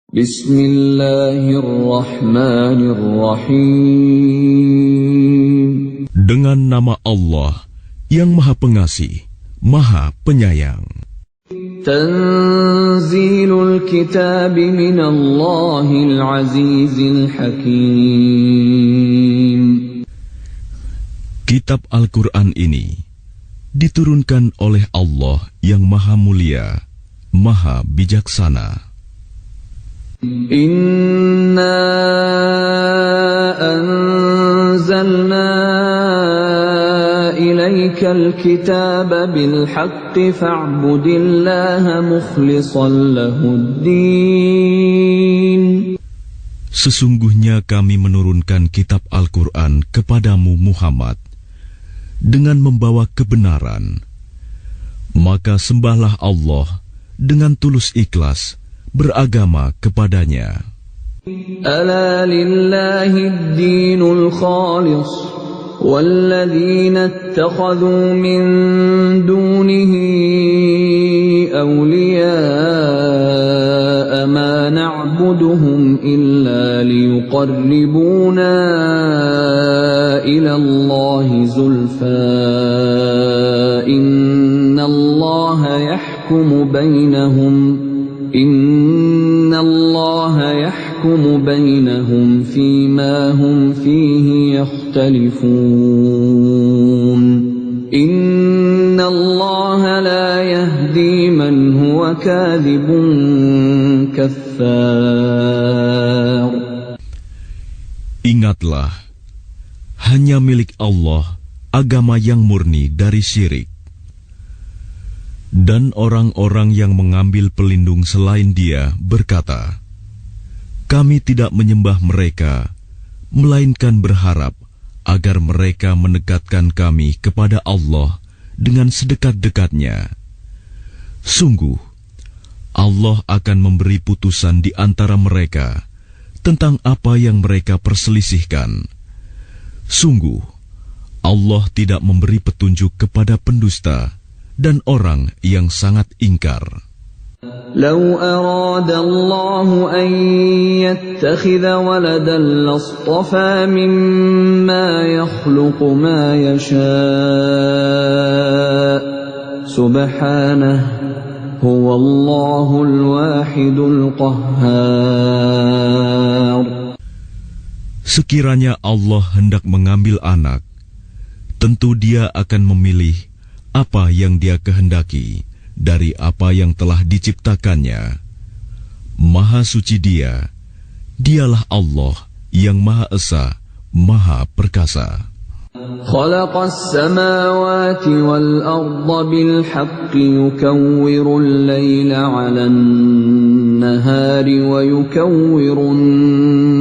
Bismillahirrahmanirrahim. Dengan nama Allah yang Maha Pengasih, Maha Penyayang. Tanzilul kitab minallahil azizil hakim. Kitab Al-Quran ini diturunkan oleh Allah yang Maha Mulia, Maha Bijaksana. Inna anzalna ilaikal kitaba bil haqqi fa'budillaha mukhlishan lahuddin. Sesungguhnya kami menurunkan kitab Al-Quran kepadamu Muhammad dengan membawa kebenaran. Maka sembahlah Allah dengan tulus ikhlas beragama kepadanya. Ala lillahid dinul khalis walladzina ittakhadhu min dunihi awliya'a ma na'buduhum illa liyuqarribuna ila Allahi zulfa innallaha yahkumu bainahum fima hum fihi yakhtalifun. Innallaha la yahdi man huwa kadhibun kaffar. Ingatlah, hanya milik Allah agama yang murni dari syirik. Dan orang-orang yang mengambil pelindung selain Dia berkata, kami tidak menyembah mereka, melainkan berharap agar mereka mendekatkan kami kepada Allah dengan sedekat-dekatnya. Sungguh, Allah akan memberi putusan di antara mereka tentang apa yang mereka perselisihkan. Sungguh, Allah tidak memberi petunjuk kepada pendusta dan orang yang sangat ingkar. Lau arada Allah an yattakhidha waladan lastafa mimma yakhluqu ma yasha' subhanahu huwallahul wahidul qahhar. Sekiranya Allah hendak mengambil anak, tentu Dia akan memilih apa yang Dia kehendaki dari apa yang telah diciptakannya. Maha suci Dia, Dialah Allah yang Maha Esa, Maha Perkasa. Khalaqas samawati wal arda bil haqqi yukawwirul laila 'alan nahari wa yukawwirun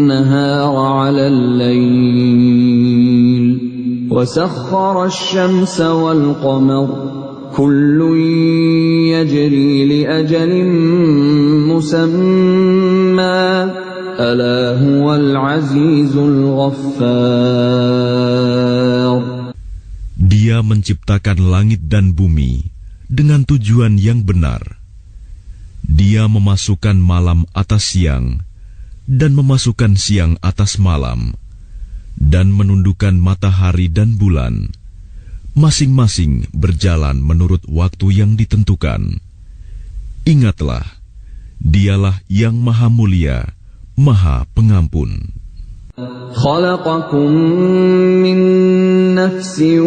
nahara 'alal lail wa sakhkhara asy-syamsa wal qamara kullun yajri li ajalin musamma ala huwal azizul ghaffar. Dia menciptakan langit dan bumi dengan tujuan yang benar. Dia memasukkan malam atas siang dan memasukkan siang atas malam, dan menundukkan matahari dan bulan, masing-masing berjalan menurut waktu yang ditentukan. Ingatlah, Dialah yang Maha Mulia, Maha Pengampun. Khalaqakum min nafsin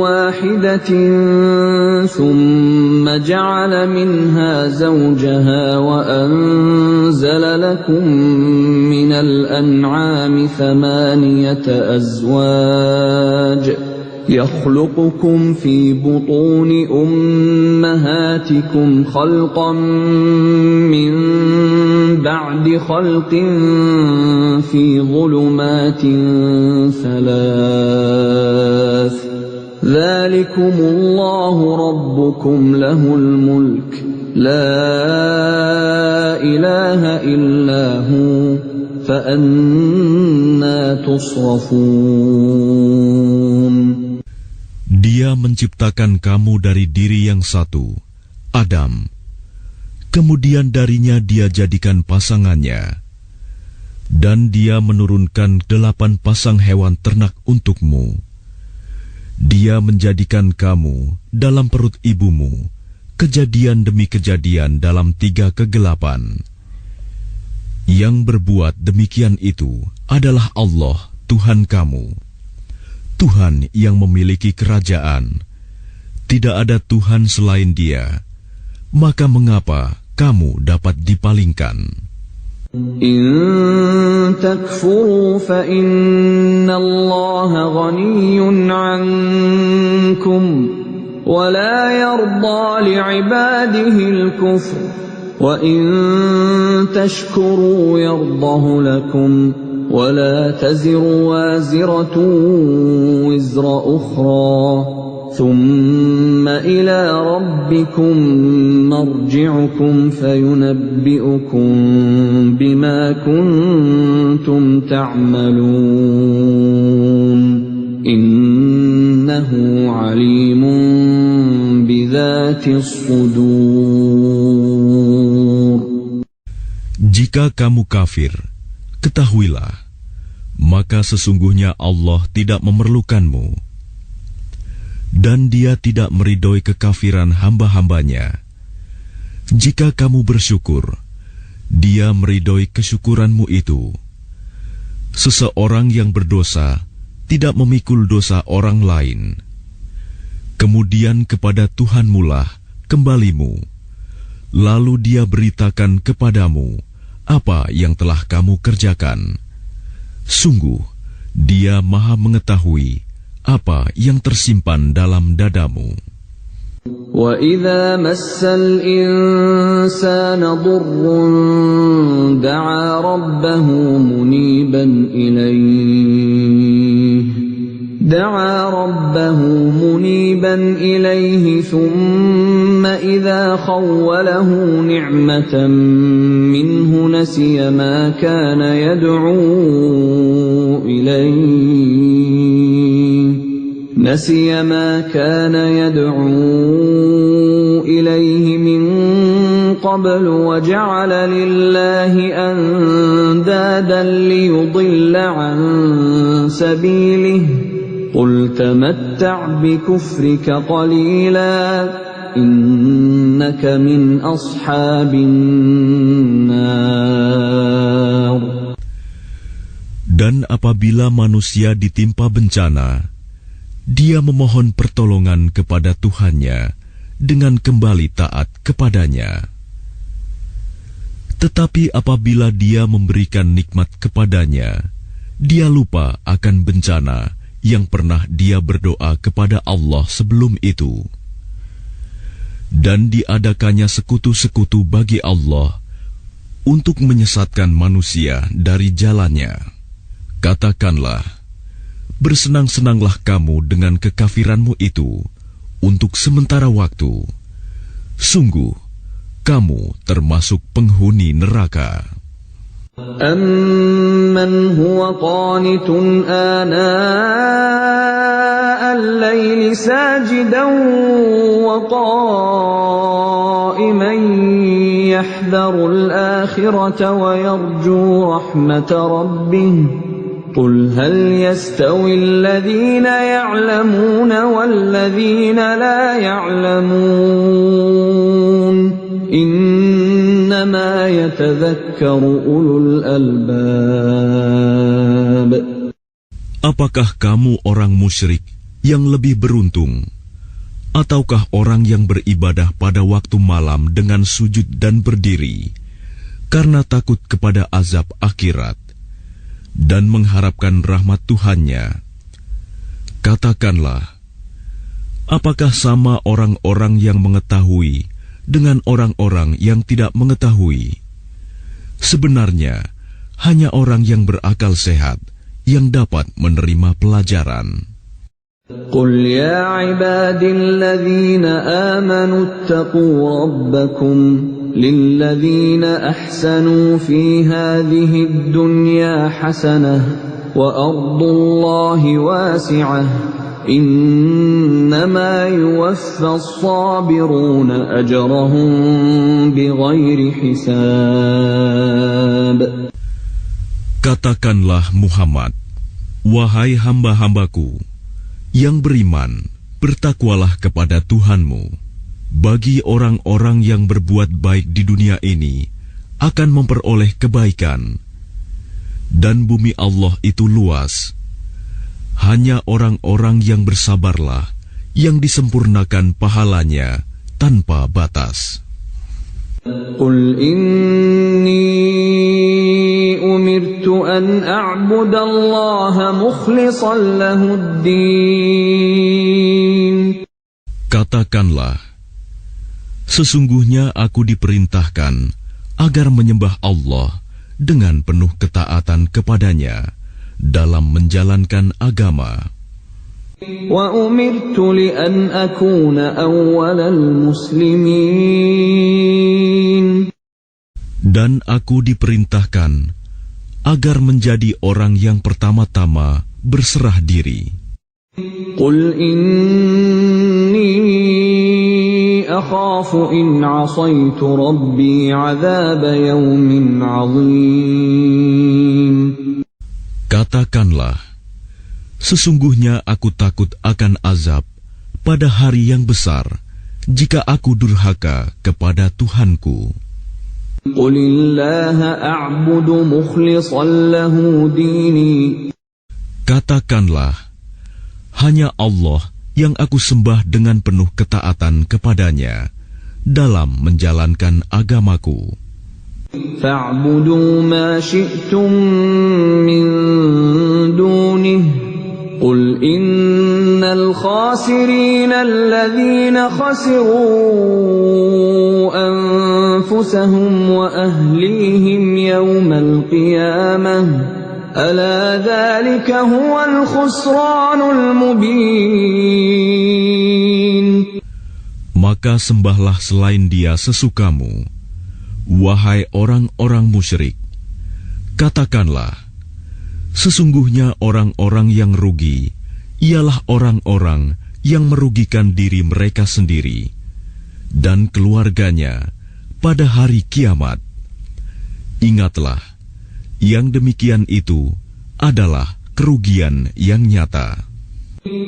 wahidatin thumma ja'ala minha zawjaha wa anzala lakum minal an'ami thamaniyata azwaj يخلقكم في بطون أمهاتكم خلقا من بعد خلق في ظلمات ثلاث ذلكم الله ربكم له الملك لا إله إلا هو فأنا تصرفون. Dia menciptakan kamu dari diri yang satu, Adam. Kemudian darinya dia jadikan pasangannya, dan dia menurunkan 8 pasang hewan ternak untukmu. Dia menjadikan kamu dalam perut ibumu, kejadian demi kejadian dalam 3 kegelapan. Yang berbuat demikian itu adalah Allah, Tuhan kamu, Tuhan yang memiliki kerajaan. Tidak ada Tuhan selain Dia. Maka mengapa kamu dapat dipalingkan? In takfuru fa inna Allah ghaniyyun 'ankum wa la yarda li'ibadihi al-kufr wa in tashkuru yardahu lakum wa la taziru waziratun wizra ukhra ثم إلى ربكم مرجعكم فينبئكم بما كنتم تعملون إنه عليم بذات الصدور. Jika kamu kafir, ketahuilah, maka sesungguhnya Allah tidak memerlukanmu, dan Dia tidak meridhoi kekafiran hamba-hambanya. Jika kamu bersyukur, Dia meridhoi kesyukuranmu itu. Seseorang yang berdosa tidak memikul dosa orang lain. Kemudian kepada Tuhanmulah kembalimu, lalu Dia beritakan kepadamu apa yang telah kamu kerjakan. Sungguh, Dia Maha mengetahui apa yang tersimpan dalam dadamu. وَإِذَا مَسَّ الْإِنسَانَ ضُرٌّ دَعَا رَبَّهُ مُنِيبًا إِلَيْهِ ثُمَّ إِذَا خَوَّلَهُ نِعْمَةً مِّنْهُ نَسِيَ مَا كَانَ يدعو إليه من قبل وجعل لله أندادا ليضل عن سبيله قل تمتع بكفرك قليلا إنك من أصحاب النار. Dan apabila manusia ditimpa bencana, dia memohon pertolongan kepada Tuhannya dengan kembali taat kepadanya. Tetapi apabila dia memberikan nikmat kepadanya, dia lupa akan bencana yang pernah dia berdoa kepada Allah sebelum itu. Dan diadakannya sekutu-sekutu bagi Allah untuk menyesatkan manusia dari jalannya. Katakanlah, bersenang-senanglah kamu dengan kekafiranmu itu untuk sementara waktu. Sungguh, kamu termasuk penghuni neraka. أَمَّنْ هُوَ قَانِتٌ آنَاءَ اللَّيْلِ سَاجِدًا وَقَائِمًا يَحْذَرُ الْآخِرَةَ وَيَرْجُو رَحْمَةَ رَبِّهِ قُلْ هَلْ يَسْتَوِي الَّذِينَ يَعْلَمُونَ وَالَّذِينَ لَا يَعْلَمُونَ إِنَّمَا يَتَذَكَّرُ أُولُو الْأَلْبَابِ. Apakah kamu orang musyrik yang lebih beruntung, ataukah orang yang beribadah pada waktu malam dengan sujud dan berdiri karena takut kepada azab akhirat dan mengharapkan rahmat Tuhannya? Katakanlah, apakah sama orang-orang yang mengetahui dengan orang-orang yang tidak mengetahui? Sebenarnya, hanya orang yang berakal sehat yang dapat menerima pelajaran. قُلْ يَا عِبَادِي الَّذِينَ آمَنُوا اتَّقُوا رَبَّكُمْ لِلَّذِينَ أَحْسَنُوا فِي هَذِهِ الدُّنْيَا حَسَنَةٌ وَأَرْضُ اللَّهِ وَاسِعَةٌ إنما يوفى الصابرون أجرهم بغير حساب. Katakanlah Muhammad, wahai hamba-hambaku yang beriman, bertakwalah kepada Tuhanmu. Bagi orang-orang yang berbuat baik di dunia ini akan memperoleh kebaikan. Dan bumi Allah itu luas. Hanya orang-orang yang bersabarlah yang disempurnakan pahalanya tanpa batas. Qul inni umirtu an a'budallaha mukhlishan lahuddin. Katakanlah, sesungguhnya aku diperintahkan agar menyembah Allah dengan penuh ketaatan kepadanya dalam menjalankan agama. Wa umirtu li an akuna awwalal muslimin. Dan aku diperintahkan agar menjadi orang yang pertama-tama berserah diri. Qul inni akhafu in 'asaitu rabbi 'adzab yawmin 'adzim. Katakanlah, sesungguhnya aku takut akan azab pada hari yang besar jika aku durhaka kepada Tuhanku. Qulillaha a'budu mukhlishan lahu dini. Katakanlah, hanya Allah yang aku sembah dengan penuh ketaatan kepadanya dalam menjalankan agamaku. Fa'budu ma syi'tum min dunihi. Qul innal khasirina alladhina khasiru anfusahum wa ahlihim yawmal qiyamah. Ala dhalika huwal khusranul mubin. Maka sembahlah selain Dia sesukamu, wahai orang-orang musyrik. Katakanlah, sesungguhnya orang-orang yang rugi ialah orang-orang yang merugikan diri mereka sendiri dan keluarganya pada hari kiamat. Ingatlah, yang demikian itu adalah kerugian yang nyata.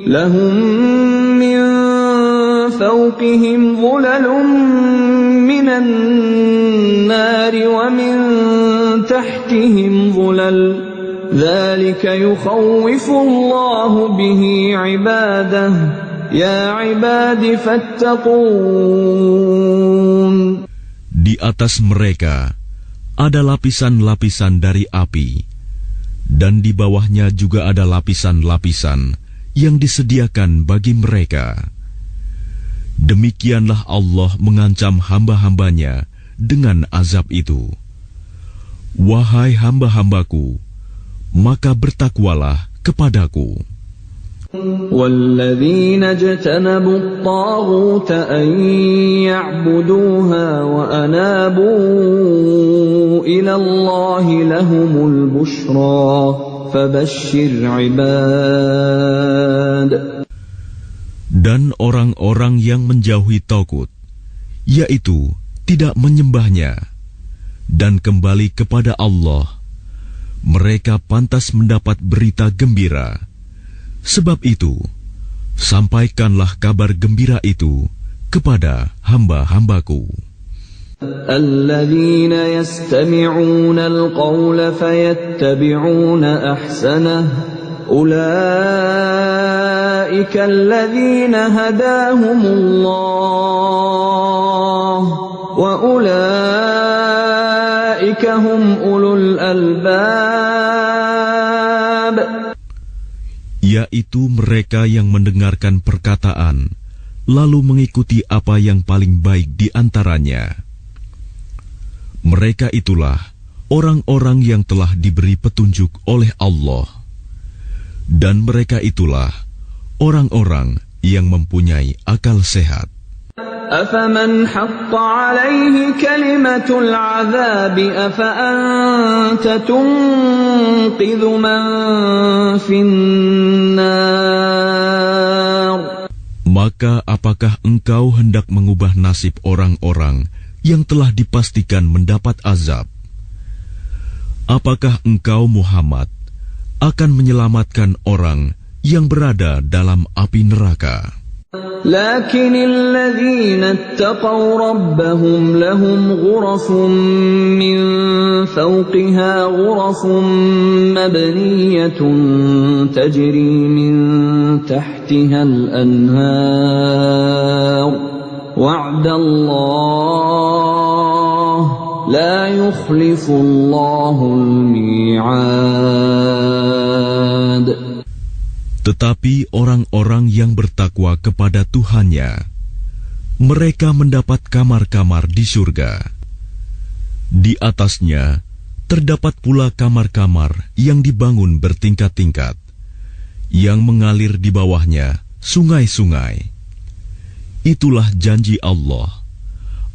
Lahum min fawqihim dhulalun minan nari wa min tahtihim dhulal. ذلك يخوف الله به عباده يا عباد فاتقون. Di atas mereka ada lapisan-lapisan dari api, dan di bawahnya juga ada lapisan-lapisan yang disediakan bagi mereka. Demikianlah Allah mengancam hamba-hambanya dengan azab itu. Wahai hamba-hambaku, maka bertakwalah kepadaku. وَالَّذِينَ اجْتَنَبُوا الطَّاغُوتَ أَن يَعْبُدُوهَا وَأَنَابُوا إِلَى اللَّهِ لَهُمُ الْبُشْرَى فَبَشِّرْ عِبَادِ. Dan orang-orang yang menjauhi Tagut, yaitu tidak menyembahnya, dan kembali kepada Allah, mereka pantas mendapat berita gembira. Sebab itu, sampaikanlah kabar gembira itu kepada hamba-hambaku. Alladzina yastami'una al-qawla fayattabi'una ahsanah. Ulaika alladzina hadahumullah wa ulaika hum ulul albab. Yaitu mereka yang mendengarkan perkataan, lalu mengikuti apa yang paling baik di antaranya. Mereka itulah orang-orang yang telah diberi petunjuk oleh Allah. Dan mereka itulah orang-orang yang mempunyai akal sehat. أفمن حق عليه كلمة العذاب أفأنت تنقذ من في النار. Maka apakah engkau hendak mengubah nasib orang-orang yang telah dipastikan mendapat azab? Apakah engkau Muhammad akan menyelamatkan orang yang berada dalam api neraka? لكن الذين اتقوا ربهم لهم غرف من فوقها غرف مبنية تجري من تحتها الأنهار وعد الله لا يخلف الله الميعاد. Tetapi orang-orang yang bertakwa kepada Tuhannya, mereka mendapat kamar-kamar di surga. Di atasnya terdapat pula kamar-kamar yang dibangun bertingkat-tingkat, yang mengalir di bawahnya sungai-sungai. Itulah janji Allah.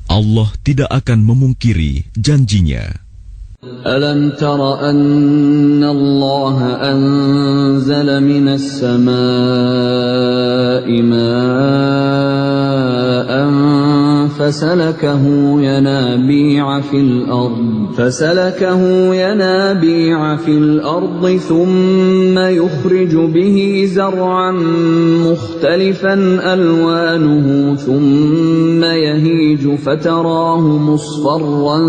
Allah tidak akan memungkiri janjinya. ألم تر أن الله أنزل من السماء ماء فسلكه ينابيع في الأرض ثم يخرج به زرعا مختلفا ألوانه ثم يهيج فتراه مصفرا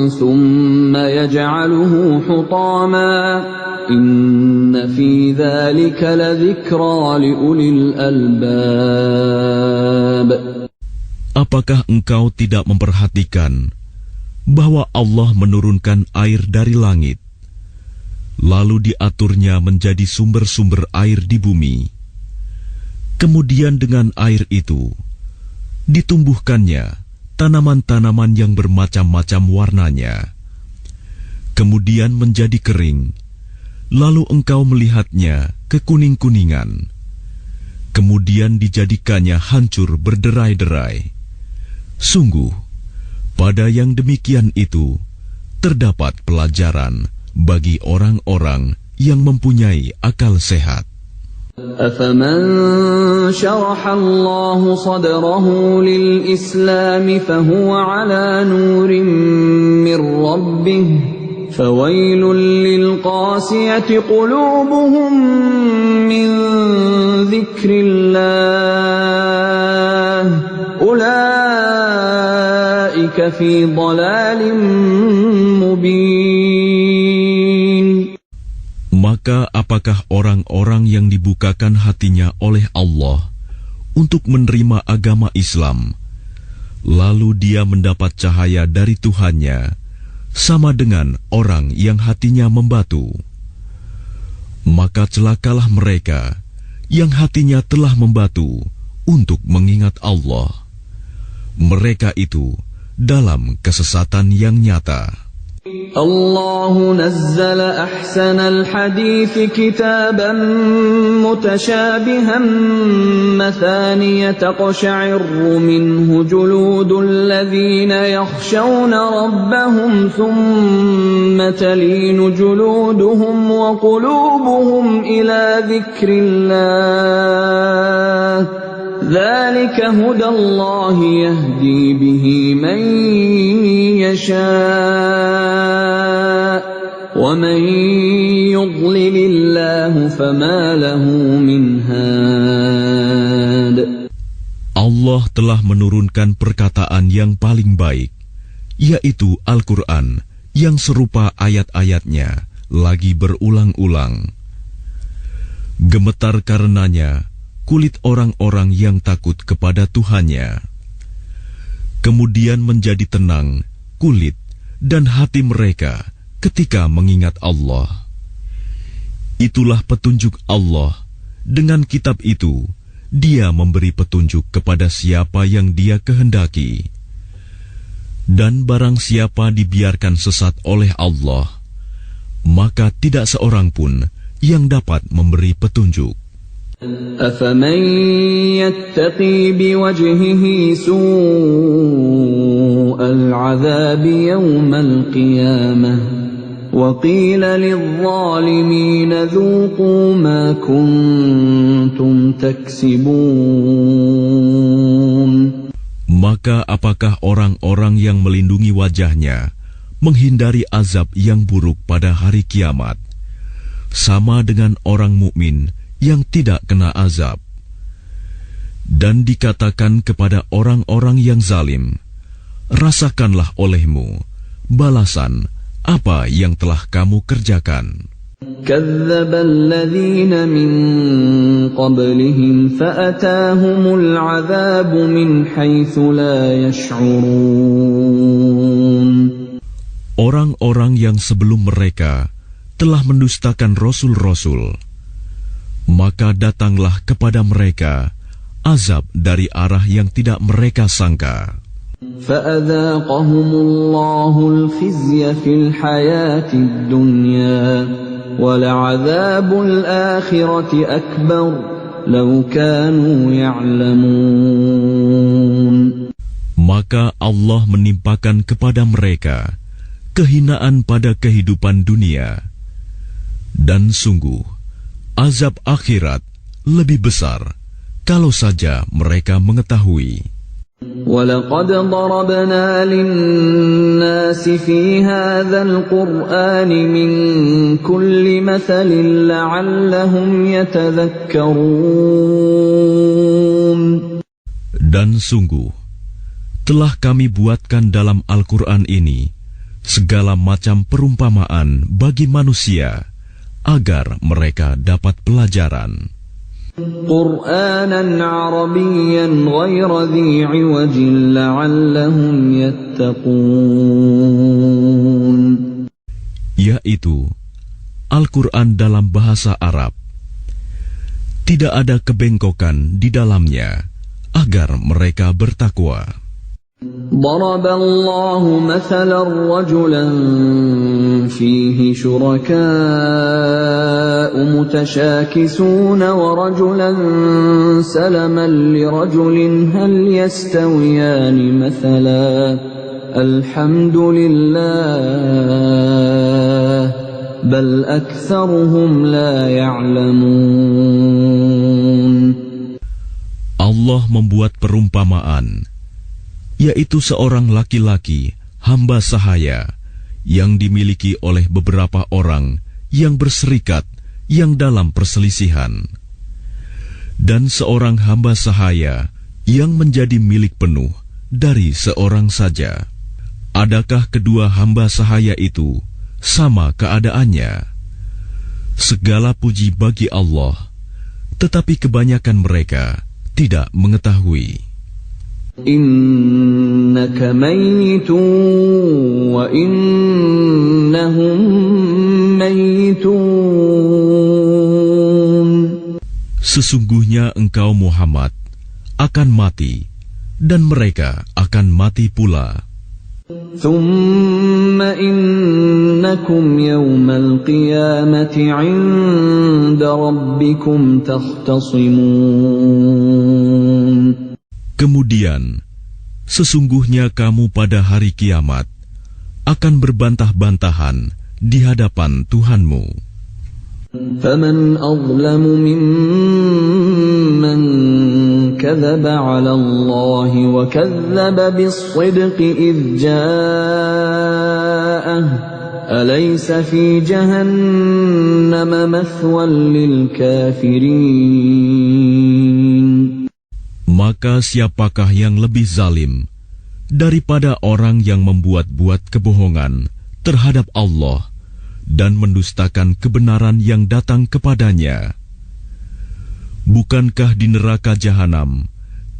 ثم يجعله حطاما إن في ذلك لذكرى لأولي الألباب. Apakah engkau tidak memperhatikan bahwa Allah menurunkan air dari langit, lalu diaturnya menjadi sumber-sumber air di bumi? Kemudian dengan air itu ditumbuhkannya tanaman-tanaman yang bermacam-macam warnanya, kemudian menjadi kering, lalu engkau melihatnya kekuning-kuningan, kemudian dijadikannya hancur berderai-derai. Sungguh, pada yang demikian itu terdapat pelajaran bagi orang-orang yang mempunyai akal sehat. أفمن شرح الله صدره للإسلام فهو على نور من ربه فويل للقاسية قلوبهم من ذكر الله أولئك في ضلال مبين. Maka apakah orang-orang yang dibukakan hatinya oleh Allah untuk menerima agama Islam, lalu dia mendapat cahaya dari Tuhannya, sama dengan orang yang hatinya membatu? Maka celakalah mereka yang hatinya telah membatu untuk mengingat Allah. Mereka itu dalam kesesatan yang nyata. الله نزل أحسن الحديث كتابا متشابها مثانية تقشعر منه جلود الذين يخشون ربهم ثم تلين جلودهم وقلوبهم إلى ذكر الله ذلك هدى الله يهدي به من يشاء ومن يضلل الله فما له من هاد. Allah telah menurunkan perkataan yang paling baik, yaitu Al-Quran yang serupa ayat-ayatnya lagi berulang-ulang. Gemetar karenanya kulit orang-orang yang takut kepada Tuhannya. Kemudian menjadi tenang kulit dan hati mereka ketika mengingat Allah. Itulah petunjuk Allah. Dengan kitab itu, Dia memberi petunjuk kepada siapa yang Dia kehendaki. Dan barang siapa dibiarkan sesat oleh Allah, maka tidak seorang pun yang dapat memberi petunjuk. أفمن يتقي بوجهه سوء العذاب يوم القيامة وقيل للظالمين ذوقوا ما كنتم تكسبون. Maka apakah orang-orang yang melindungi wajahnya menghindari azab yang buruk pada hari kiamat sama dengan orang mukmin yang tidak kena azab? Dan dikatakan kepada orang-orang yang zalim, rasakanlah olehmu balasan apa yang telah kamu kerjakan. كذب الذين من قبلهم فأتاهم العذاب من حيث لا يشعرون. Orang-orang yang sebelum mereka telah mendustakan rasul-rasul, maka datanglah kepada mereka azab dari arah yang tidak mereka sangka. فأذاقهم الله الخزي في الحياة الدنيا ولعذاب الآخرة أكبر لو كانوا يعلمون. Maka Allah menimpakan kepada mereka kehinaan pada kehidupan dunia, dan sungguh azab akhirat lebih besar kalau saja mereka mengetahui. وَلَقَدْ ضَرَبْنَا لِلنَّاسِ فِي هَذَا الْقُرْآنِ مِنْ كُلِّ مَثَلٍ لَعَلَّهُمْ يَتَذَكَّرُونَ. Dan sungguh telah kami buatkan dalam Al-Quran ini segala macam perumpamaan bagi manusia agar mereka dapat pelajaran. قُرْآنًا عَرَبِيًّا غَيْرَ ذِي عِوَجٍ لَعَلَّهُمْ يَتَّقُونَ. Yaitu Al-Quran dalam bahasa Arab, tidak ada kebengkokan di dalamnya agar mereka bertakwa. ضرب الله مثلا رجلا فيه شركاء متشاكسون ورجلا سلما لرجل هل يستويان مثلا الحمد لله بل أكثرهم لا يعلمون. Allah membuat perumpamaan, yaitu seorang laki-laki hamba sahaya yang dimiliki oleh beberapa orang yang berserikat yang dalam perselisihan, dan seorang hamba sahaya yang menjadi milik penuh dari seorang saja. Adakah kedua hamba sahaya itu sama keadaannya? Segala puji bagi Allah, tetapi kebanyakan mereka tidak mengetahui. Innaka mayyitun wa innahum mayyitun. Sesungguhnya engkau Muhammad akan mati dan mereka akan mati pula. Thumma innakum yawmal qiyamati 'inda rabbikum takhtasimun. Kemudian, sesungguhnya kamu pada hari kiamat akan berbantah-bantahan di hadapan Tuhanmu. فَمَنْ أَظْلَمُ مِمَّنْ كَذَبَ عَلَى اللَّهِ وَكَذَّبَ بِالصِّدْقِ إِذْ جَاءَهُ أَلَيْسَ فِي جَهَنَّمَ مَثْوًى لِلْكَافِرِينَ. Maka siapakah yang lebih zalim daripada orang yang membuat-buat kebohongan terhadap Allah dan mendustakan kebenaran yang datang kepadanya? Bukankah di neraka jahanam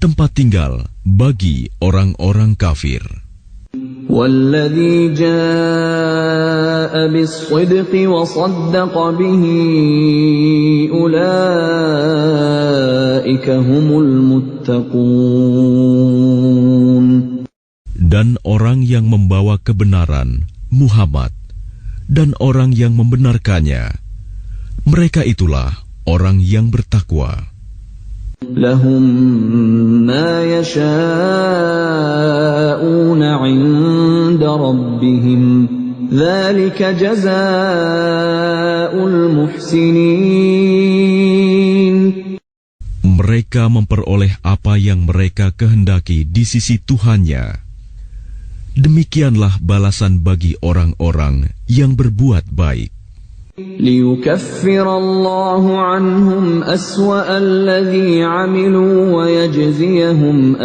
tempat tinggal bagi orang-orang kafir? وَالَّذِي جَاءَ بِالصِّدْقِ وَصَدَّقَ بِهِ أُولَئِكَ هُمُ الْمُتَّقُونَ. Dan orang yang membawa kebenaran, Muhammad, dan orang yang membenarkannya, mereka itulah orang yang bertakwa. لهم ما يشاءون عند ربهم ذلك جزاء المحسنين. Mereka memperoleh apa yang mereka kehendaki di sisi Tuhannya. Demikianlah balasan bagi orang-orang yang berbuat baik. ليكفر الله عنهم أسوأ الذي عملوا ويجزيهم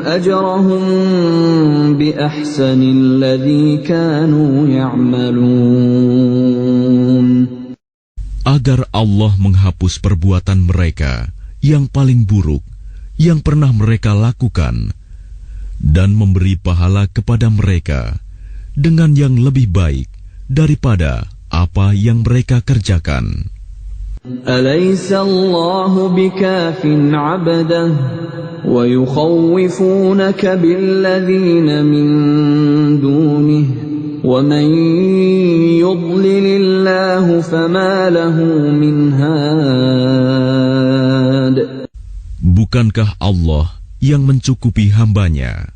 أجرهم بأحسن الذي كانوا يعملون. Agar Allah menghapus perbuatan mereka yang paling buruk yang pernah mereka lakukan dan memberi pahala kepada mereka dengan yang lebih baik daripada apa yang mereka kerjakan. أليس الله بكاف عبده ويخوفونك بالذين من دونه ومن يضلل الله فما له من هاد. Bukankah Allah yang mencukupi hambanya?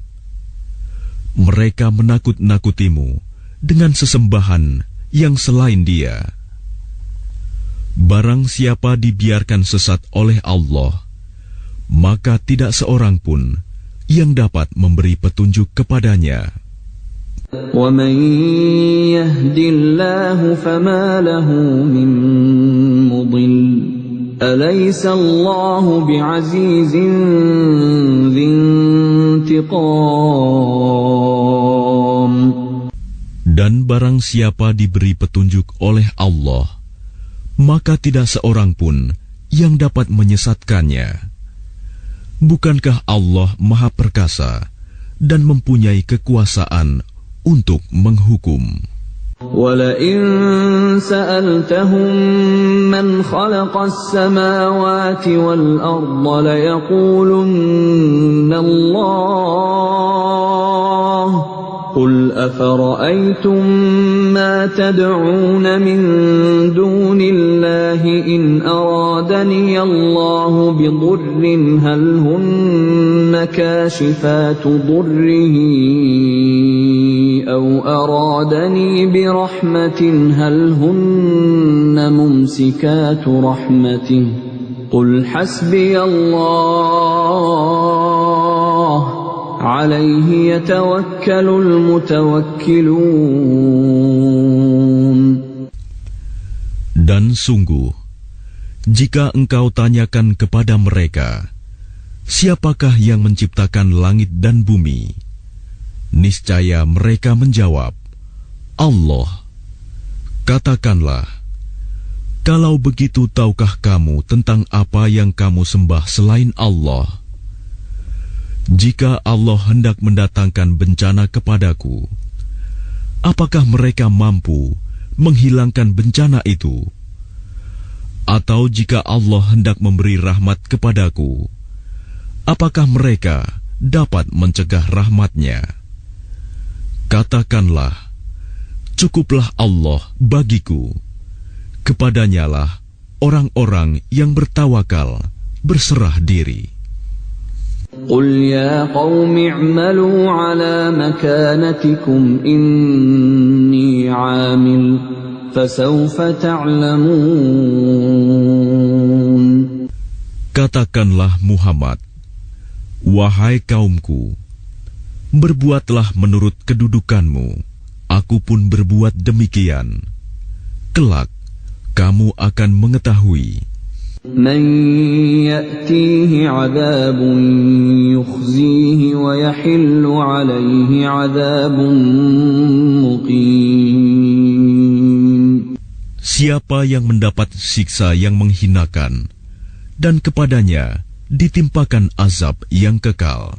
Mereka menakut-nakutimu dengan sesembahan yang selain Dia. Barang siapa dibiarkan sesat oleh Allah, maka tidak seorang pun yang dapat memberi petunjuk kepadanya. وَمَن يَهْدِ اللَّهُ فَمَا لَهُ مِن مُّضِلٍّ أَلَيْسَ اللَّهُ بِعَزِيزٍ ذِي انتِقَامٍ. Dan barang siapa diberi petunjuk oleh Allah, maka tidak seorang pun yang dapat menyesatkannya. Bukankah Allah Maha Perkasa dan mempunyai kekuasaan untuk menghukum? وَلَئِن سَأَلْتَهُم مَّنْ خَلَقَ السَّمَاوَاتِ وَالْأَرْضَ لَيَقُولُنَّ اللَّهُ قُلْ أَفَرَأَيْتُم مَّا تَدْعُونَ مِن دُونِ اللَّهِ إِنْ أَرَادَنِيَ اللَّهُ بِضُرٍّ هَلْ هُنَّ كَاشِفَاتُ ضُرِّهِ أَوْ أَرَادَنِي بِرَحْمَةٍ هَلْ هُنَّ مُمْسِكَاتُ رَحْمَتِهِ قُلْ حَسْبِيَ اللَّهُ عَلَيْهِ يَتَوَكَّلُ الْمُتَوَكِّلُونَ. Dan sungguh, jika engkau tanyakan kepada mereka, siapakah yang menciptakan langit dan bumi? Niscaya mereka menjawab, Allah. Katakanlah, kalau begitu tahukah kamu tentang apa yang kamu sembah selain Allah? Jika Allah hendak mendatangkan bencana kepadaku, apakah mereka mampu menghilangkan bencana itu? Atau jika Allah hendak memberi rahmat kepadaku, apakah mereka dapat mencegah rahmat-Nya? Katakanlah, cukuplah Allah bagiku. Kepadanyalah orang-orang yang bertawakal berserah diri. قُلْ يَا قَوْمِ اعْمَلُوا عَلَى مَكَانَتِكُمْ إِنِّي عَامِلٌ فَسَوْفَ تَعْلَمُونَ. Katakanlah Muhammad, wahai kaumku, berbuatlah menurut kedudukanmu, aku pun berbuat demikian. Kelak, kamu akan mengetahui. مَنْ يَأْتِيهِ عَذَابٌ يُخْزِيهِ وَيَحِلُّ عَلَيْهِ عَذَابٌ مُقِيمٌ. Siapa yang mendapat siksa yang menghinakan, dan kepadanya ditimpakan azab yang kekal.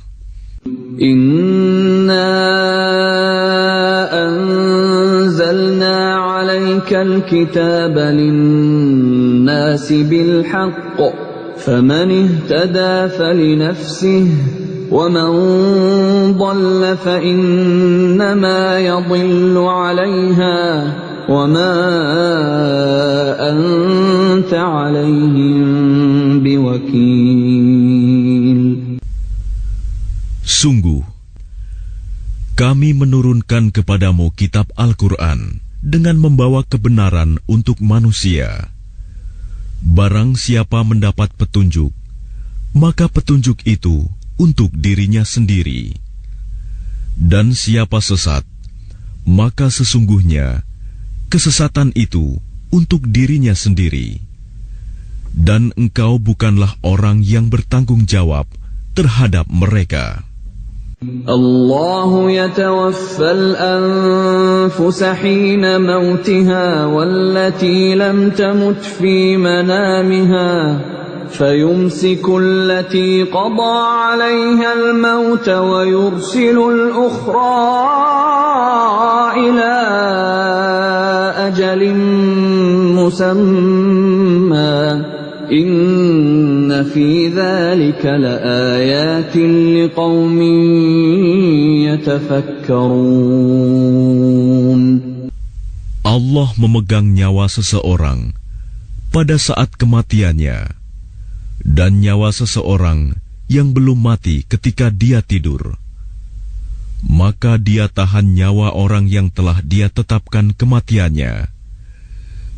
Inna anzalna 'alaikal kitaba lin-nasi bil haqq faman ihtada falinafsihi wa man dhalla fa innama yadhillu 'alayha وما أنت عليهم بوكيل. Sungguh, kami menurunkan kepadamu kitab Al-Quran dengan membawa kebenaran untuk manusia. Barang siapa mendapat petunjuk, maka petunjuk itu untuk dirinya sendiri. Dan siapa sesat, maka sesungguhnya kesesatan itu untuk dirinya sendiri. Dan engkau bukanlah orang yang bertanggung jawab terhadap mereka. الله يتوفى الأنفس حين موتها والتي لم تمت في منامها فيمسك التي قضى عليها الموت ويرسل الأخرى إلى أجل مسمى إن في ذلك لآيات لقوم يتفكرون. Allah memegang nyawa seseorang pada saat kematiannya, dan nyawa seseorang yang belum mati ketika dia tidur. Maka dia tahan nyawa orang yang telah dia tetapkan kematiannya,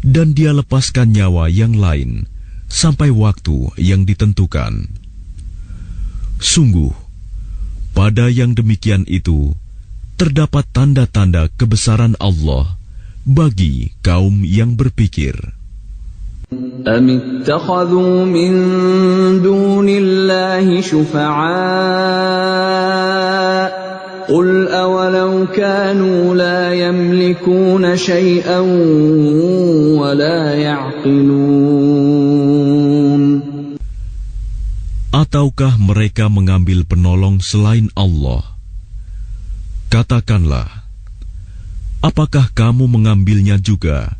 dan dia lepaskan nyawa yang lain sampai waktu yang ditentukan. Sungguh, pada yang demikian itu terdapat tanda-tanda kebesaran Allah bagi kaum yang berpikir. أم اتخذوا من دون الله شفعاء قل أولو كانوا لا يملكون شيئا ولا يعقلون. Ataukah mereka mengambil penolong selain Allah? Katakanlah, apakah kamu mengambilnya juga,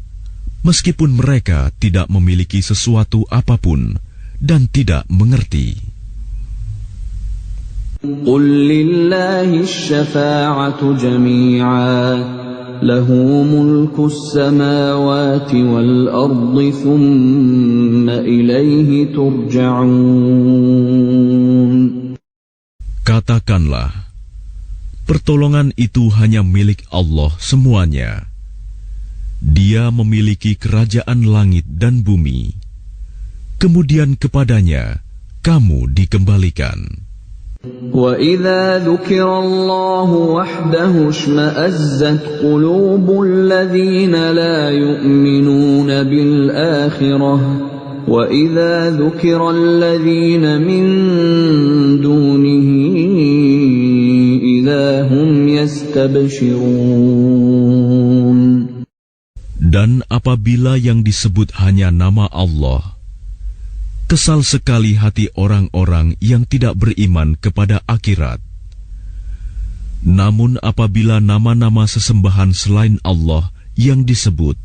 meskipun mereka tidak memiliki sesuatu apapun dan tidak mengerti? قل لله الشفاعة جميعا له ملك السماوات والأرض ثم إليه ترجعون. Katakanlah, pertolongan itu hanya milik Allah semuanya. Dia memiliki kerajaan langit dan bumi. Kemudian kepadanya kamu dikembalikan. وَإِذَا ذُكِرَ اللَّهُ وَحْدَهُ اشْمَأَزَّتْ قُلُوبُ الَّذِينَ لَا يُؤْمِنُونَ بِالْآخِرَةِ وَإِذَا ذُكِرَ الَّذِينَ مِن دُونِهِ إِذَا هُمْ يَسْتَبْشِرُونَ. Dan apabila yang disebut hanya nama Allah, kesal sekali hati orang-orang yang tidak beriman kepada akhirat. Namun apabila nama-nama sesembahan selain Allah yang disebut,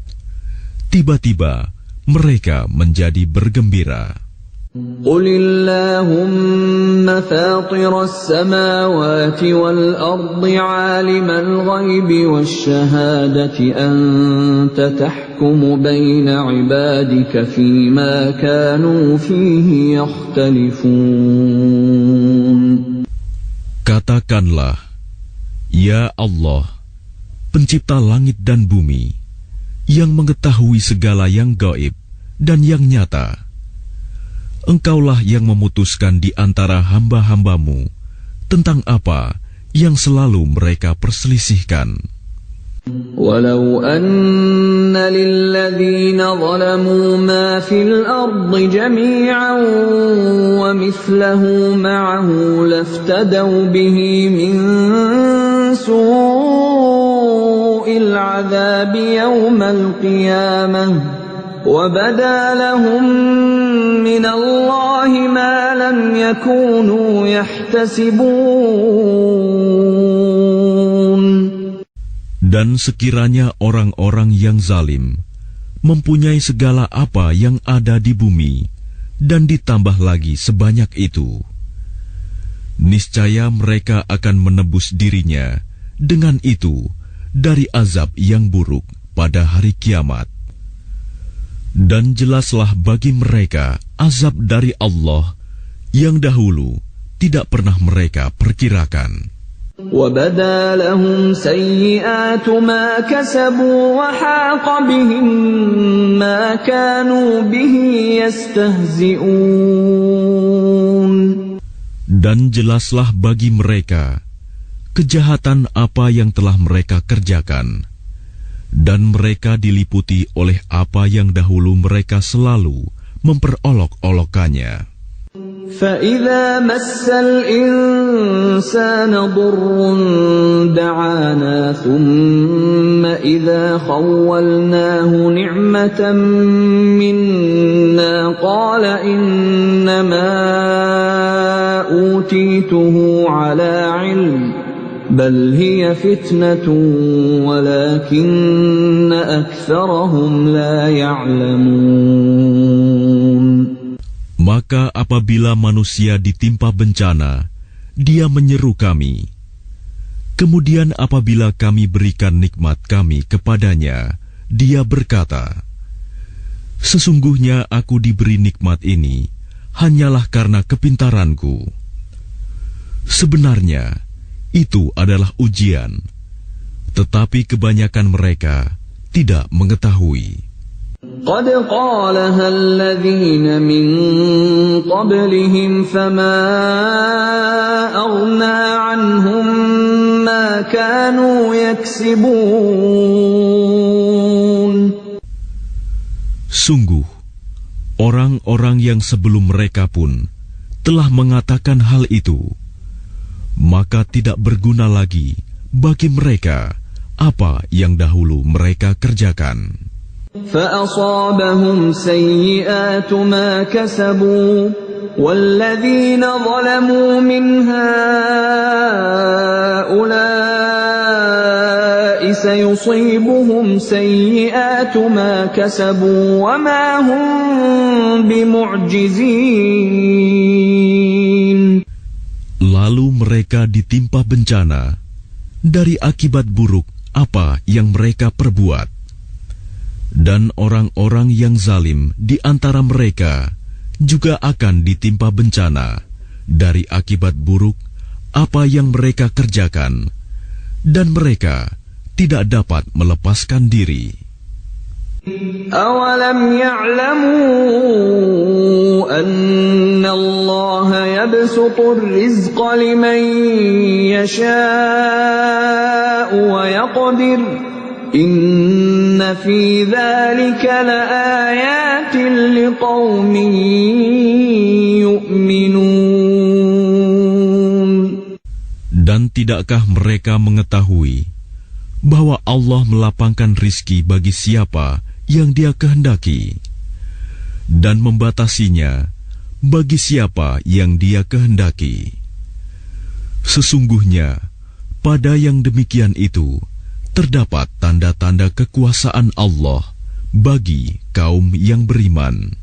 tiba-tiba mereka menjadi bergembira. قُلِ اللَّهُمَّ فَاطِرَ السَّمَاوَاتِ وَالْأَرْضِ عَالِمَ الْغَيْبِ وَالشَّهَادَةِ أَنْتَ تَحْكُمُ بَيْنَ عِبَادِكَ فِيمَا كَانُوا فِيهِ يَخْتَلِفُونَ. Katakanlah, Ya Allah, pencipta langit dan bumi, yang mengetahui segala yang gaib dan yang nyata, Engkaulah yang memutuskan di antara hamba-hambamu tentang apa yang selalu mereka perselisihkan. Walau anna lilladhina zalamu ma fil ardi jami'an wa mithlahu ma'ahu laftadaw bihi min su'il 'adzabi yawmal qiyamah وَبَدَا لَهُم مِّنَ اللَّهِ مَا لَمْ يَكُونُوا يَحْتَسِبُونَ. Dan sekiranya orang-orang yang zalim mempunyai segala apa yang ada di bumi dan ditambah lagi sebanyak itu, niscaya mereka akan menebus dirinya dengan itu dari azab yang buruk pada hari kiamat. Dan jelaslah bagi mereka azab dari Allah yang dahulu tidak pernah mereka perkirakan. وَبَدَا لَهُمْ سَيِّئَاتُ مَا كَسَبُوا وَحَاقَ بِهِم مَّا كَانُوا بِهِ يَسْتَهْزِئُونَ. Dan jelaslah bagi mereka kejahatan apa yang telah mereka kerjakan, dan mereka diliputi oleh apa yang dahulu mereka selalu memperolok-olokkannya. فَإِذَا مَسَّ الْإِنسَانَ ضُرٌّ دَعَانَا ثُمَّ إِذَا خَوَّلْنَاهُ نِعْمَةً مِنَّا قَالَ إِنَّمَا أُوتِيتُهُ عَلَى عِلْمٍ بَلْ هِيَ فِتْنَةٌ وَلَكِنَّ أَكْثَرَهُمْ لَا يَعْلَمُونَ. Maka apabila manusia ditimpa bencana, dia menyeru kami. Kemudian apabila kami berikan nikmat kami kepadanya, dia berkata, "Sesungguhnya aku diberi nikmat ini hanyalah karena kepintaranku." Sebenarnya, itu adalah ujian, tetapi kebanyakan mereka tidak mengetahui. قَدْ قَالَهَا الَّذِينَ مِن قَبْلِهِمْ فَمَا أَغْنَىٰ عَنْهُم مَّا كَانُوا يَكْسِبُونَ. Sungguh, orang-orang yang sebelum mereka pun telah mengatakan hal itu, maka tidak berguna lagi bagi mereka apa yang dahulu mereka kerjakan. فَأَصَابَهُمْ سَيِّئَاتُ مَا كَسَبُوا وَالَّذِينَ ظَلَمُوا مِنْ هَٰؤُلَاءِ سَيُصِيبُهُمْ سَيِّئَاتُ مَا كَسَبُوا وَمَا هُمْ بِمُعْجِزِينَ. Lalu mereka ditimpa bencana dari akibat buruk apa yang mereka perbuat. Dan orang-orang yang zalim di antara mereka juga akan ditimpa bencana dari akibat buruk apa yang mereka kerjakan, dan mereka tidak dapat melepaskan diri. أَوَلَمْ يَعْلَمُوا أَنَّ اللَّهَ يَبْسُطُ الرِّزْقَ لِمَن يَشَاءُ وَيَقْدِرُ إِنَّ فِي ذَلِكَ لَآيَاتٍ لِقَوْمٍ يُؤْمِنُونَ. Dan tidakkah mereka mengetahui bahwa Allah melapangkan rizki bagi siapa yang Dia kehendaki, dan membatasinya bagi siapa yang Dia kehendaki? Sesungguhnya pada yang demikian itu terdapat tanda-tanda kekuasaan Allah bagi kaum yang beriman.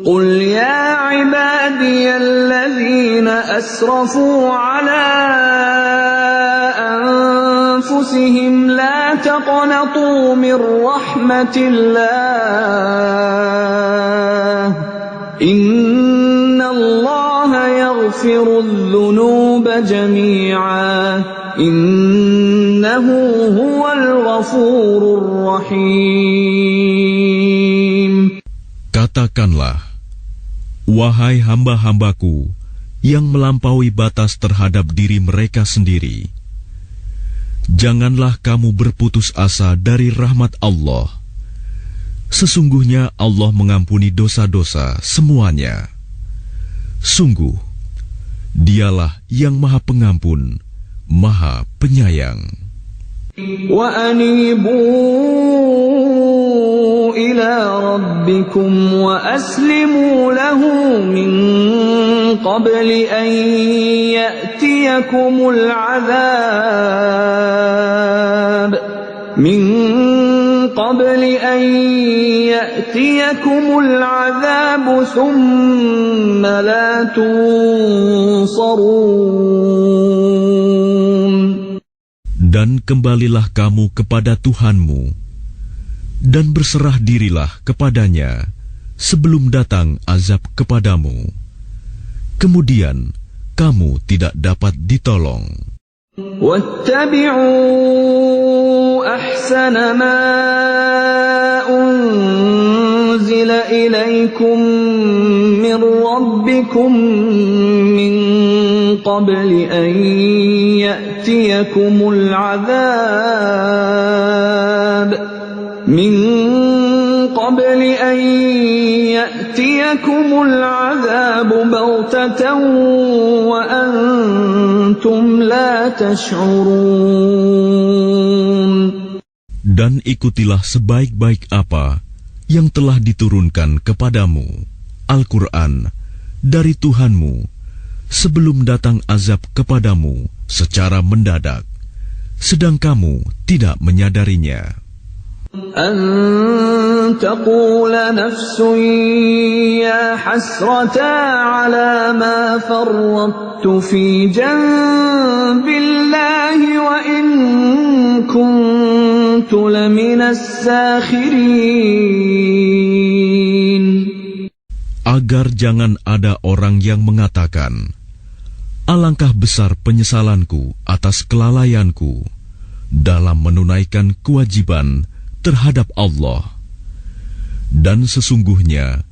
قُلْ يَا عِبَادِيَ الَّذِينَ أَسْرَفُوا عَلَىٰ أَنفُسِهِمْ لَا تَقْنَطُوا مِن رَّحْمَةِ اللَّهِ إِنَّ اللَّهَ يَغْفِرُ الذُّنُوبَ جَمِيعًا إِنَّهُ هُوَ الْغَفُورُ الرَّحِيمُ. Katakanlah, wahai hamba-hambaku yang melampaui batas terhadap diri mereka sendiri, janganlah kamu berputus asa dari rahmat Allah. Sesungguhnya Allah mengampuni dosa-dosa semuanya. Sungguh, Dialah yang Maha Pengampun, Maha Penyayang. وَأَنِيبُوا إِلَى رَبِّكُمْ وَأَسْلِمُوا لَهُ مِن قَبْلِ أَن يَأْتِيَكُمُ الْعَذَابُ ثُمَّ لَا تُنصَرُونَ. Dan kembalilah kamu kepada Tuhanmu, Dan berserah dirilah kepadanya sebelum datang azab kepadamu. Kemudian kamu tidak dapat ditolong. واتبعوا أحسن ما أنزل إليكم من ربكم من قبل أن يأتيكم العذاب بغتة وأنتم لا تشعرون. Dan ikutilah sebaik-baik apa yang telah diturunkan kepadamu, Al-Quran, dari Tuhanmu, sebelum datang azab kepadamu secara mendadak, sedang kamu tidak menyadarinya. أن تقول نفس يا حسرتا على ما فرطت في جنب الله وإن كنت لمن الساخرين. Agar jangan ada orang yang mengatakan, alangkah besar penyesalanku atas kelalaianku dalam menunaikan kewajiban terhadap Allah. Dan sesungguhnya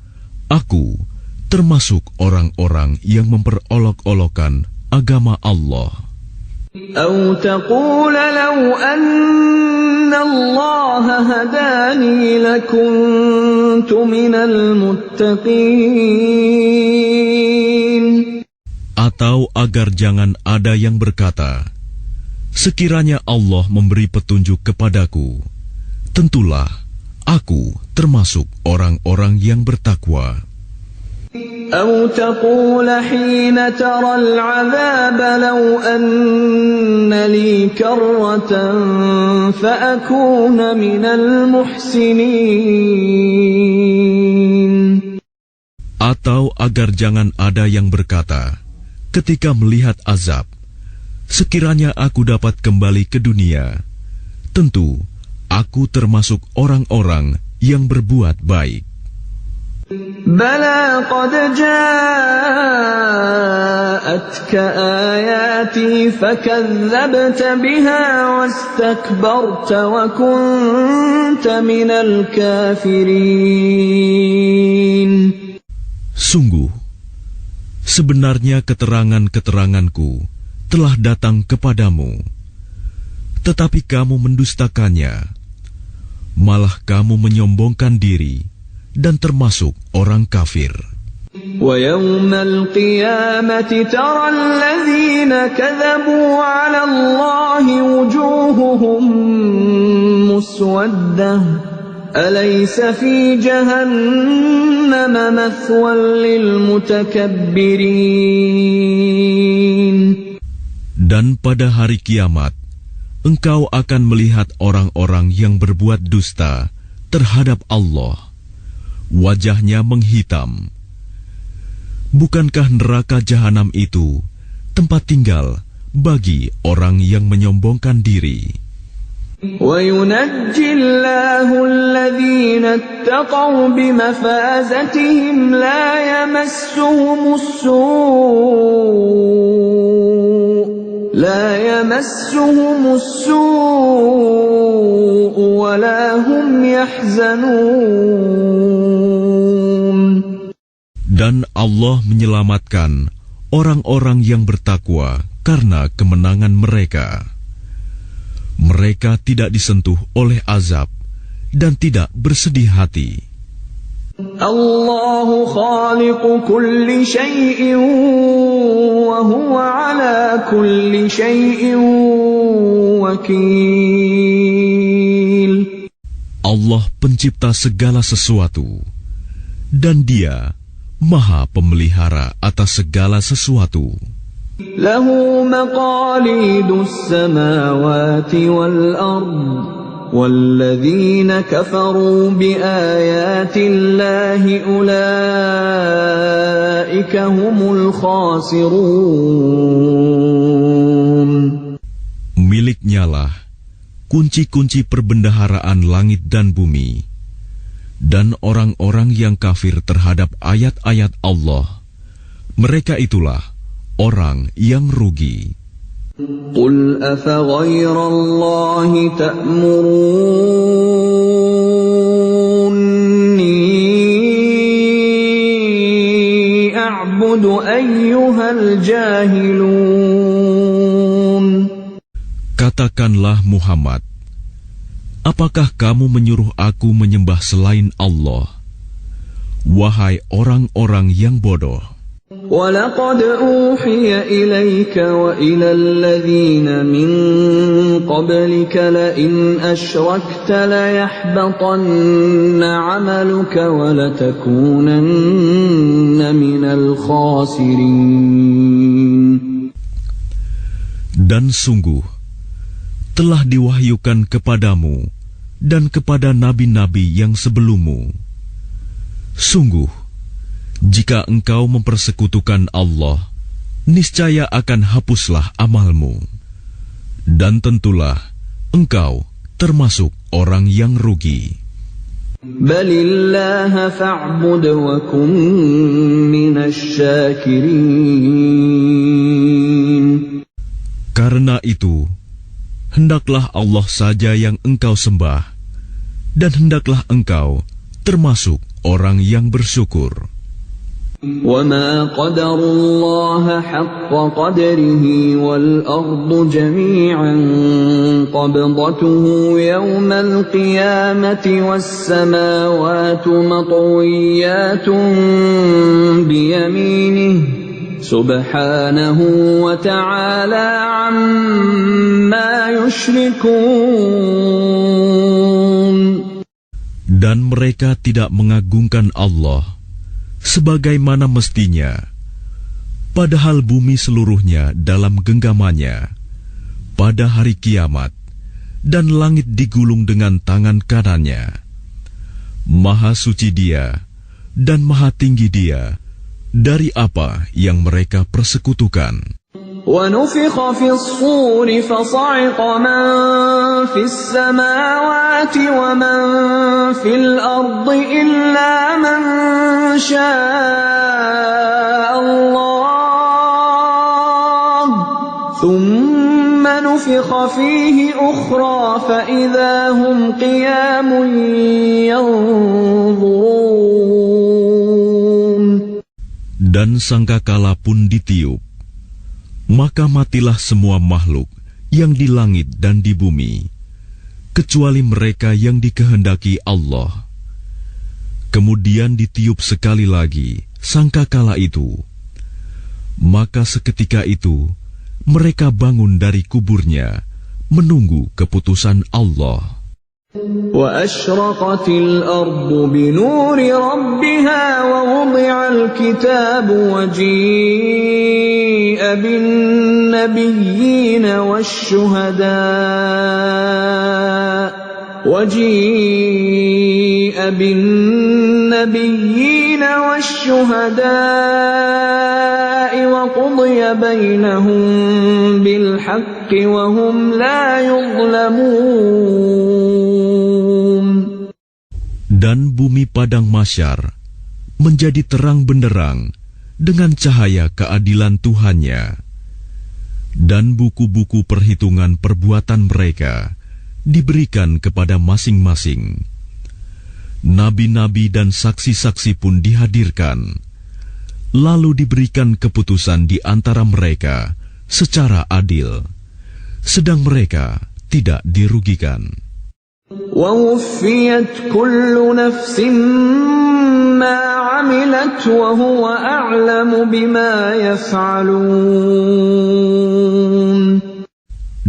aku termasuk orang-orang yang memperolok-olokkan agama Allah. أو تقول لو أن الله هداني لكنت من المتقين. Atau agar jangan ada yang berkata, sekiranya Allah memberi petunjuk kepadaku, tentulah aku termasuk orang-orang yang bertakwa. أو تقول حين ترى العذاب لو أن لي كرة فأكون من المحسنين. Atau agar jangan ada yang berkata, ketika melihat azab, sekiranya aku dapat kembali ke dunia, tentu aku termasuk orang-orang yang berbuat baik. بلى قد جاءتك آياتي فكذبت بها واستكبرت وكنت من الكافرين. Sungguh, sebenarnya keterangan-keteranganku telah datang kepadamu, tetapi kamu mendustakannya, malah kamu menyombongkan diri dan termasuk orang kafir. وَيَوْمَ الْقِيَامَةِ تَرَى الَّذِينَ كَذَبُوا عَلَى اللَّهِ وُجُوهُهُمْ مُسْوَدَّةٌ أَلَيْسَ فِي جَهَنَّمَ مَثْوًى لِلْمُتَكَبِّرِينَ. Dan pada hari kiamat, engkau akan melihat orang-orang yang berbuat dusta terhadap Allah. Wajahnya menghitam. Bukankah neraka jahanam itu tempat tinggal bagi orang yang menyombongkan diri? وَيُنَجِّي اللَّهُ الَّذِينَ اتَّقَوْا بِمَفَازَتِهِمْ لَا يَمَسُّهُمُ السُّوءُ وَلَا هُمْ يَحْزَنُونَ. Dan Allah menyelamatkan orang-orang yang bertakwa karena kemenangan mereka. Mereka tidak disentuh oleh azab dan tidak bersedih hati. الله خالق كل شيء وهو على كل شيء وكيل. Allah pencipta segala sesuatu, dan Dia Maha Pemelihara atas segala sesuatu. له مقاليد السماوات والأرض وَالَّذِينَ كَفَرُوا بِآيَاتِ اللَّهِ أُولَئِكَ هُمُ الْخَاسِرُونَ. Miliknyalah kunci-kunci perbendaharaan langit dan bumi. Dan orang-orang yang kafir terhadap ayat-ayat Allah, mereka itulah orang yang rugi. قُلْ أَفَغَيْرَ اللَّهِ تَأْمُرُونِّي أَعْبُدُ أَيُّهَا الْجَاهِلُونَ. Katakanlah Muhammad, apakah kamu menyuruh aku menyembah selain Allah? Wahai orang-orang yang bodoh. وَلَقَدْ أُوحِيَ إِلَيْكَ وَإِلَى الَّذِينَ مِن قَبْلِكَ لَئِنْ أَشْرَكْتَ لَيَحْبَطَنَّ عَمَلُكَ وَلَتَكُونَنَّ مِنَ الْخَاسِرِينَ. Dan sungguh, telah diwahyukan kepadamu dan kepada nabi-nabi yang sebelummu. Sungguh, jika engkau mempersekutukan Allah, niscaya akan hapuslah amalmu. Dan tentulah engkau termasuk orang yang rugi. Balillaha fa'bud wa kun minasyakirin. Karena itu, hendaklah Allah saja yang engkau sembah, dan hendaklah engkau termasuk orang yang bersyukur. وَمَا قَدَرُوا اللَّهَ حَقَّ قَدْرِهِ وَالْأَرْضُ جَمِيعًا قَبْضَتُهُ يَوْمَ الْقِيَامَةِ وَالسَّمَاوَاتُ مَطْوِيَّاتٌ بِيَمِينِهِ سُبْحَانَهُ وَتَعَالَى عَمَّا يُشْرِكُونَ. Dan mereka tidak mengagungkan Allah sebagaimana mestinya, padahal bumi seluruhnya dalam genggamannya pada hari kiamat, dan langit digulung dengan tangan kanannya. Maha suci Dia dan maha tinggi Dia dari apa yang mereka persekutukan. وَنُفِخَ فِي الصُّورِ فَصَعِقَ مَن فِي السَّمَاوَاتِ وَمَن فِي الْأَرْضِ إِلَّا مَن شَاءَ اللَّهُ ثُمَّ نُفِخَ فِيهِ أُخْرَى فَإِذَا هُمْ قِيَامٌ يَنظُرُونَ. Dan sangkakala pun ditiup, maka matilah semua makhluk yang di langit dan di bumi, kecuali mereka yang dikehendaki Allah. Kemudian ditiup sekali lagi sangkakala itu, maka seketika itu mereka bangun dari kuburnya menunggu keputusan Allah. وَأَشْرَقَتِ الْأَرْضُ بِنُورِ رَبِّهَا وَوُضِعَ الْكِتَابُ وَجِيءَ بِالنَّبِيِّينَ وَالشُّهَدَاءِ وَقُضِيَ بَيْنَهُم بِالْحَقِّ وَهُمْ لَا يُظْلَمُونَ. Dan bumi padang mahsyar menjadi terang benderang dengan cahaya keadilan Tuhannya, dan buku-buku perhitungan perbuatan mereka diberikan kepada masing-masing. Nabi-nabi dan saksi-saksi pun dihadirkan, lalu diberikan keputusan di antara mereka secara adil, sedang mereka tidak dirugikan. وَوُفِّيَتْ كُلُّ نَفْسٍ مَّا عَمِلَتْ وَهُوَ أَعْلَمُ بِمَا يَفْعَلُونَ.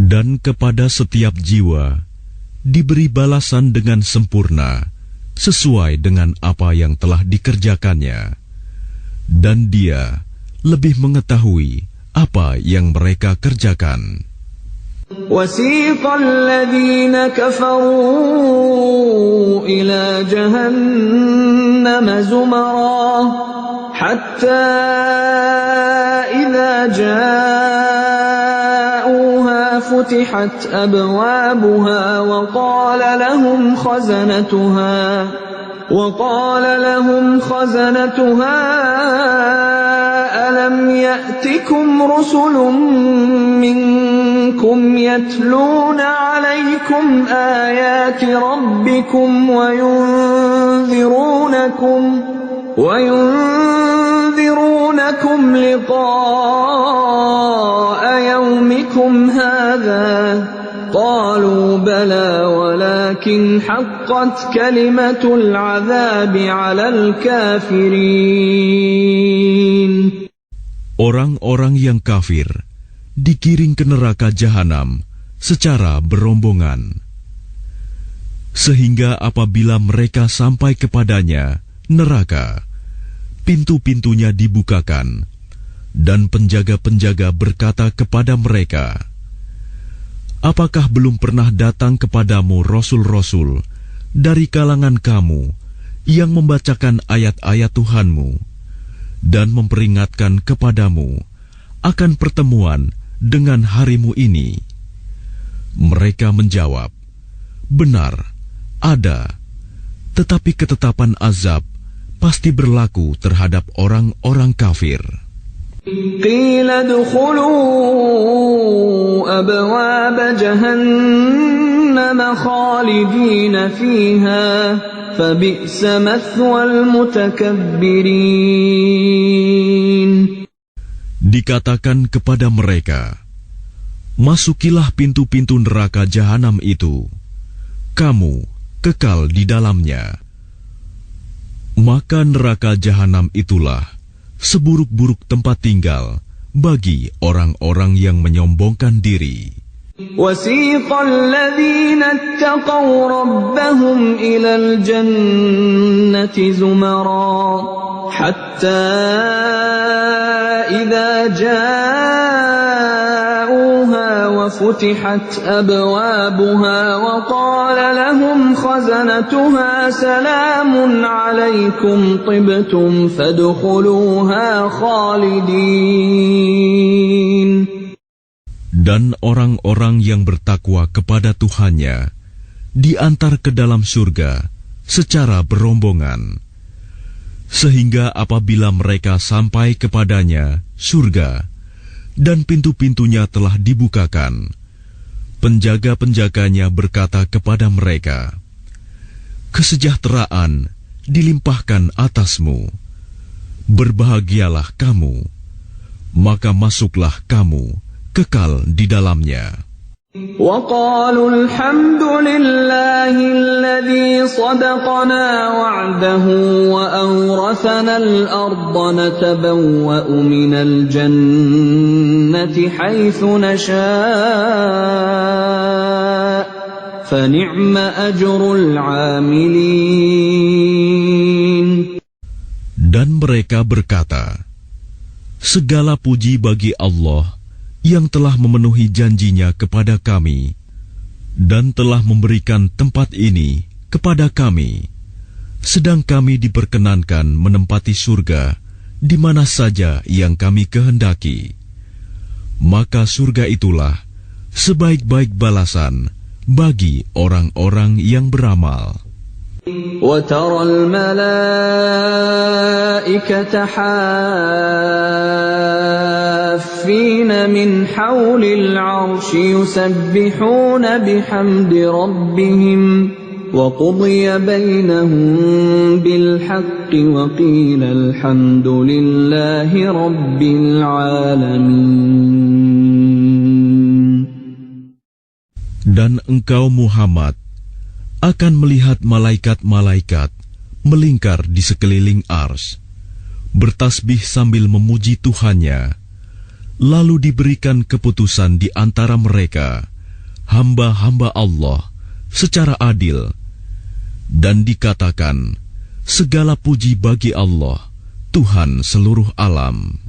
Dan kepada setiap jiwa diberi balasan dengan sempurna sesuai dengan apa yang telah dikerjakannya, dan Dia lebih mengetahui apa yang mereka kerjakan. وَسِيقَ الَّذِينَ كَفَرُوا إِلَى جَهَنَّمَ زُمَرًا حَتَّى إِذَا جَاءُوهَا فتحت أبوابها وقال لهم خزنتها ألم يأتكم رسل منكم يتلون عليكم آيات ربكم وينذرونكم لقاء يومكم هذا قالوا بلى ولكن حقت كلمة العذاب على الكافرين. Orang-orang yang kafir digiring ke neraka jahanam secara berombongan, sehingga apabila mereka sampai kepadanya, neraka, pintu-pintunya dibukakan, dan penjaga-penjaga berkata kepada mereka, apakah belum pernah datang kepadamu rasul-rasul dari kalangan kamu yang membacakan ayat-ayat Tuhanmu dan memperingatkan kepadamu akan pertemuan dengan harimu ini? Mereka menjawab, benar, ada, tetapi ketetapan azab pasti berlaku terhadap orang-orang kafir. Qila dukhulu abwab jahannam khalidina fiha fabi'sa mathwal mutakabbirin. Dikatakan kepada mereka, masukilah pintu-pintu neraka jahanam itu, kamu kekal di dalamnya. Maka neraka jahanam itulah seburuk-buruk tempat tinggal bagi orang-orang yang menyombongkan diri. وَسِيقَ الَّذِينَ اتَّقَوْا رَبَّهُمْ إِلَى الْجَنَّةِ زُمَرًا حَتَّى إِذَا جَاءُوهَا وَفُتِحَتْ أَبْوَابُهَا وَقَالَ لَهُمْ خَزَنَتُهَا سَلَامٌ عَلَيْكُمْ طِبْتُمْ فَادْخُلُوهَا خَالِدِينَ. Dan orang-orang yang bertakwa kepada Tuhannya diantar ke dalam surga secara berombongan, sehingga apabila mereka sampai kepadanya, surga, dan pintu-pintunya telah dibukakan, penjaga-penjaganya berkata kepada mereka, kesejahteraan dilimpahkan atasmu, berbahagialah kamu, maka masuklah kamu kekal di dalamnya. وَقَالُوا الْحَمْدُ لِلَّهِ الَّذِي صَدَقَنَا وَعْدَهُ وَأَوْرَثَنَا الْأَرْضَ نَتَبَوَّأُ مِنَ الْجَنَّةِ حَيْثُ نَشَاءُ فَنِعْمَ أَجْرُ الْعَامِلِينَ. Dan mereka berkata, segala puji bagi Allah yang telah memenuhi janjinya kepada kami dan telah memberikan tempat ini kepada kami, sedang kami diperkenankan menempati surga di mana saja yang kami kehendaki. Maka surga itulah sebaik-baik balasan bagi orang-orang yang beramal. وَتَرَى الْمَلَائِكَةَ حَافِّينَ مِنْ حَوْلِ الْعَرْشِ يُسَبِّحُونَ بِحَمْدِ رَبِّهِمْ وَقُضِيَ بَيْنَهُم بِالْحَقِّ وَقِيلَ الْحَمْدُ لِلَّهِ رَبِّ الْعَالَمِينَ. Dan engkau Muhammad akan melihat malaikat-malaikat melingkar di sekeliling ars, bertasbih sambil memuji Tuhannya, lalu diberikan keputusan di antara mereka, hamba-hamba Allah, secara adil, dan dikatakan, segala puji bagi Allah, Tuhan seluruh alam.